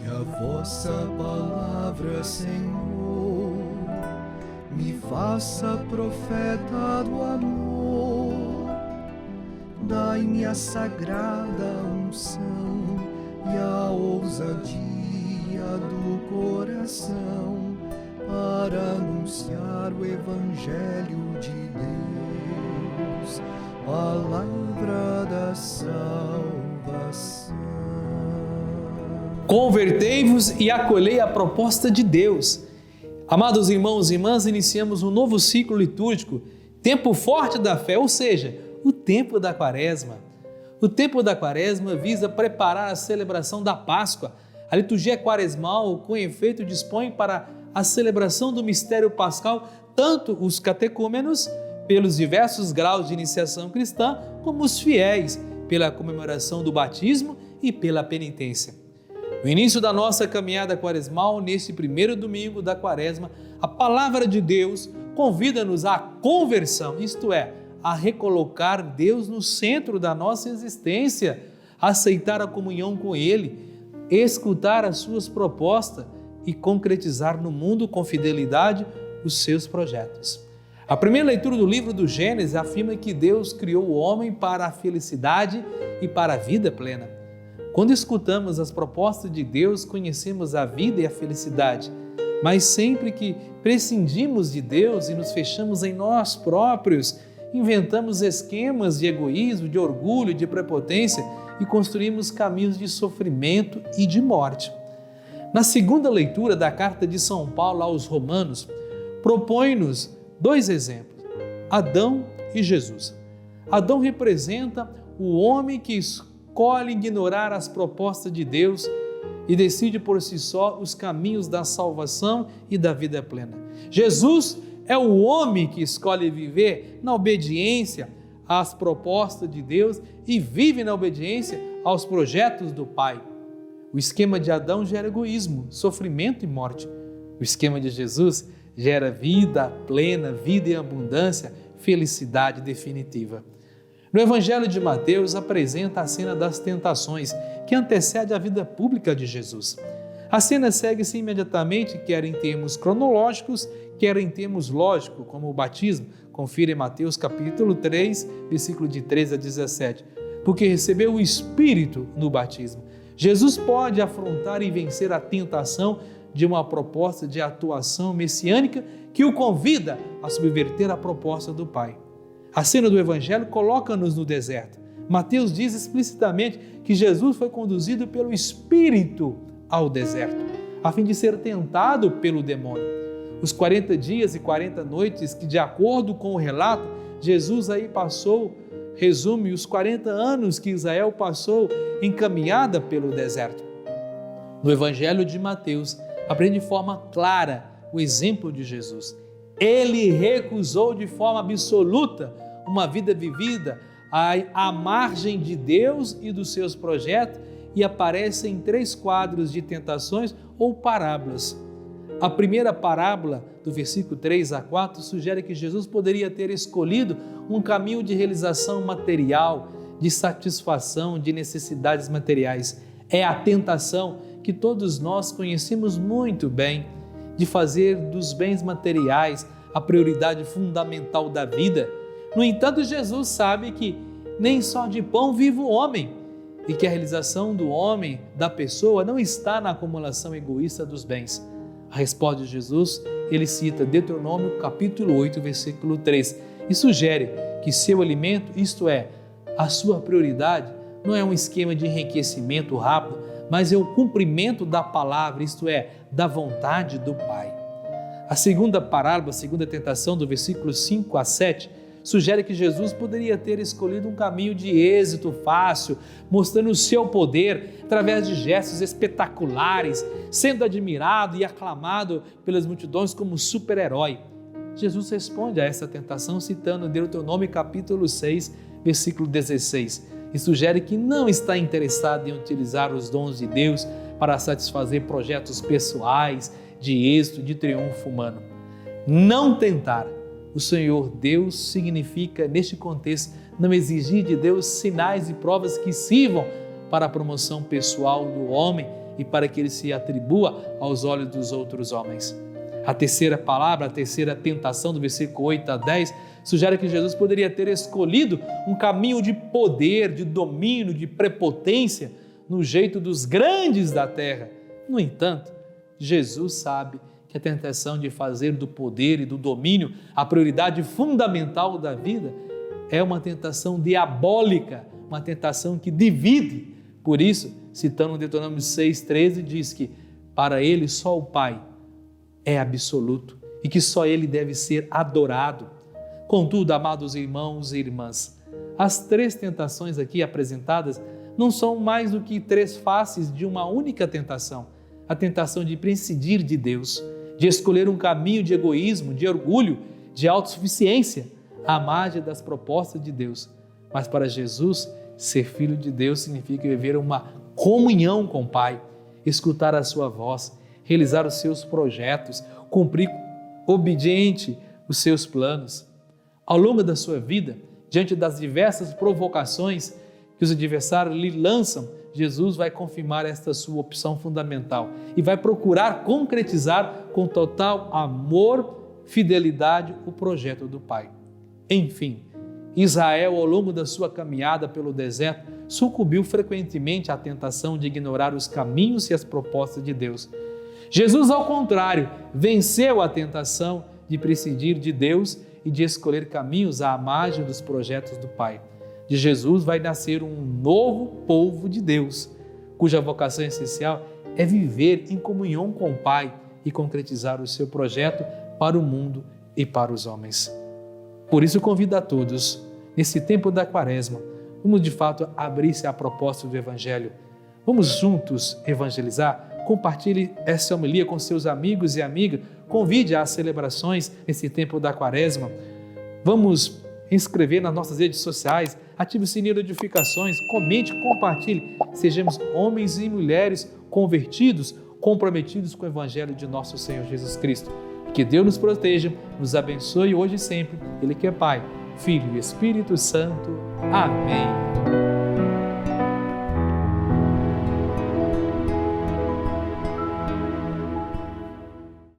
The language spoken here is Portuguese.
a vossa palavra, Senhor, me faça profeta do amor. Dai-me a sagrada unção e a ousadia do coração para anunciar o Evangelho de Deus, palavra da salvação. Convertei-vos e acolhei a proposta de Deus. Amados irmãos e irmãs, iniciamos um novo ciclo litúrgico, tempo forte da fé, ou seja, o tempo da Quaresma. O tempo da Quaresma visa preparar a celebração da Páscoa. A liturgia quaresmal, com efeito, dispõe para a celebração do mistério pascal tanto os catecúmenos, pelos diversos graus de iniciação cristã, como os fiéis, pela comemoração do batismo e pela penitência. No início da nossa caminhada quaresmal, neste primeiro domingo da Quaresma, a palavra de Deus convida-nos à conversão, isto é, a recolocar Deus no centro da nossa existência, aceitar a comunhão com Ele, escutar as suas propostas e concretizar no mundo com fidelidade os seus projetos. A primeira leitura do livro do Gênesis afirma que Deus criou o homem para a felicidade e para a vida plena. Quando escutamos as propostas de Deus, conhecemos a vida e a felicidade, mas sempre que prescindimos de Deus e nos fechamos em nós próprios, inventamos esquemas de egoísmo, de orgulho, de prepotência e construímos caminhos de sofrimento e de morte. Na segunda leitura da carta de São Paulo aos Romanos, propõe-nos dois exemplos, Adão e Jesus. Adão representa o homem que escolhe ignorar as propostas de Deus e decide por si só os caminhos da salvação e da vida plena. Jesus é o homem que escolhe viver na obediência às propostas de Deus e vive na obediência aos projetos do Pai. O esquema de Adão gera egoísmo, sofrimento e morte. O esquema de Jesus gera vida plena, vida em abundância, felicidade definitiva. No Evangelho de Mateus apresenta a cena das tentações, que antecede a vida pública de Jesus. A cena segue-se imediatamente, quer em termos cronológicos, quer em termos lógicos, como o batismo. Confira em Mateus capítulo 3, versículo de 13 a 17. Porque recebeu o Espírito no batismo. Jesus pode afrontar e vencer a tentação de uma proposta de atuação messiânica que o convida a subverter a proposta do Pai. A cena do Evangelho coloca-nos no deserto. Mateus diz explicitamente que Jesus foi conduzido pelo Espírito ao deserto, a fim de ser tentado pelo demônio. Os 40 dias e 40 noites que, de acordo com o relato, Jesus aí passou, resume os 40 anos que Israel passou em caminhada pelo deserto. No Evangelho de Mateus, aprende de forma clara o exemplo de Jesus. Ele recusou de forma absoluta uma vida vivida à margem de Deus e dos seus projetos e aparece em 3 quadros de tentações ou parábolas. A primeira parábola, do versículo 3 a 4, sugere que Jesus poderia ter escolhido um caminho de realização material, de satisfação de necessidades materiais. É a tentação que todos nós conhecemos muito bem, de fazer dos bens materiais a prioridade fundamental da vida. No entanto, Jesus sabe que nem só de pão vive o homem e que a realização do homem, da pessoa, não está na acumulação egoísta dos bens. A resposta de Jesus, ele cita Deuteronômio capítulo 8, versículo 3, e sugere que seu alimento, isto é, a sua prioridade, não é um esquema de enriquecimento rápido, mas é o cumprimento da palavra, isto é, da vontade do Pai. A segunda parábola, a segunda tentação, do versículo 5 a 7, sugere que Jesus poderia ter escolhido um caminho de êxito fácil, mostrando o seu poder através de gestos espetaculares, sendo admirado e aclamado pelas multidões como super-herói. Jesus responde a essa tentação citando Deuteronômio capítulo 6, versículo 16, e sugere que não está interessado em utilizar os dons de Deus para satisfazer projetos pessoais, de êxito, de triunfo humano. Não tentar o Senhor Deus significa, neste contexto, não exigir de Deus sinais e provas que sirvam para a promoção pessoal do homem, e para que ele se atribua aos olhos dos outros homens. A terceira palavra, a terceira tentação do versículo 8 a 10, sugere que Jesus poderia ter escolhido um caminho de poder, de domínio, de prepotência, no jeito dos grandes da terra. No entanto, Jesus sabe que a tentação de fazer do poder e do domínio a prioridade fundamental da vida é uma tentação diabólica, uma tentação que divide. Por isso, citando Deuteronômio 6,13, diz que para ele só o Pai é absoluto e que só ele deve ser adorado. Contudo, amados irmãos e irmãs, as três tentações aqui apresentadas não são mais do que três faces de uma única tentação: a tentação de prescindir de Deus, de escolher um caminho de egoísmo, de orgulho, de autossuficiência, à margem das propostas de Deus. Mas para Jesus, ser filho de Deus significa viver uma comunhão com o Pai, escutar a sua voz, realizar os seus projetos, cumprir obediente os seus planos. Ao longo da sua vida, diante das diversas provocações que os adversários lhe lançam, Jesus vai confirmar esta sua opção fundamental e vai procurar concretizar com total amor, fidelidade, o projeto do Pai. Enfim, Israel, ao longo da sua caminhada pelo deserto, sucumbiu frequentemente à tentação de ignorar os caminhos e as propostas de Deus. Jesus, ao contrário, venceu a tentação de prescindir de Deus e de escolher caminhos à margem dos projetos do Pai. De Jesus vai nascer um novo povo de Deus, cuja vocação essencial é viver em comunhão com o Pai e concretizar o seu projeto para o mundo e para os homens. Por isso, convido a todos, nesse tempo da Quaresma, vamos de fato abrir-se à proposta do Evangelho. Vamos juntos evangelizar. Compartilhe essa homilia com seus amigos e amigas. Convide às celebrações nesse tempo da Quaresma. Vamos inscrever nas nossas redes sociais. Ative o sininho de notificações. Comente, compartilhe. Sejamos homens e mulheres convertidos, comprometidos com o Evangelho de nosso Senhor Jesus Cristo. Que Deus nos proteja, nos abençoe hoje e sempre. Ele que é Pai, Filho e Espírito Santo. Amém.